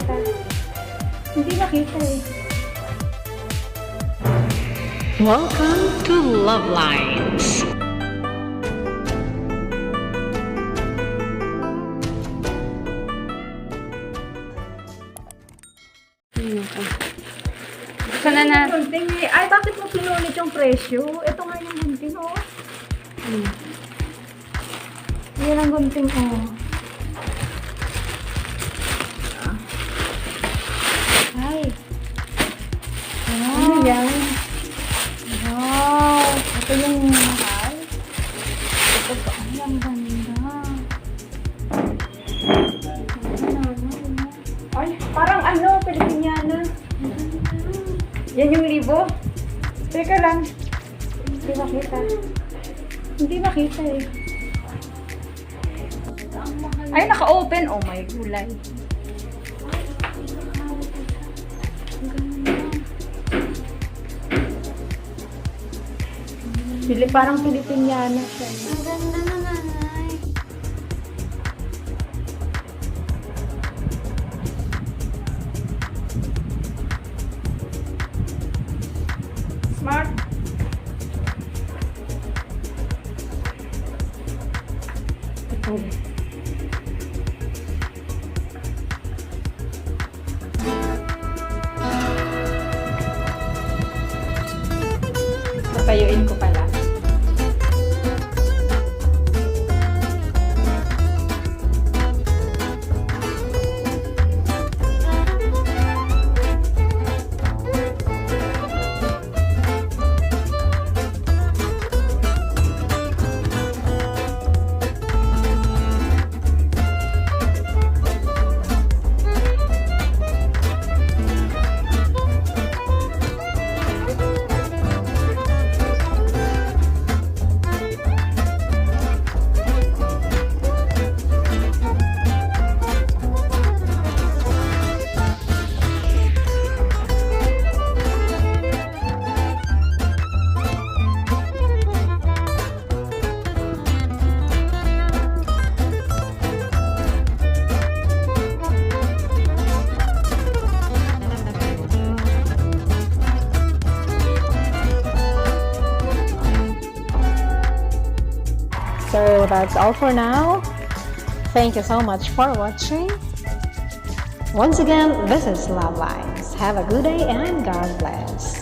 makita. Hindi makita eh. Welcome to LuvLiNes. Sana na. Gunting eh. Ay, bakit mo pinunit yung presyo? Ito nga yung gunting, oh. Yan ang gunting, oh. Ay. Ano yan? Wow. Ito yung mahal. Ito pa. Ay, ang ganda. Ay, parang ano, Pilipiniana. Yan yung libo. Teka lang. Hindi makita. Hindi makita eh. Ay, naka-open. Oh my gulay. Parang Pilipiniana siya. Ang ganda na nanay. Smart. Ito. Napayuin ko pala. So that's all for now. Thank you so much for watching. Once again, this is LuvLiNes. Have a good day and God bless.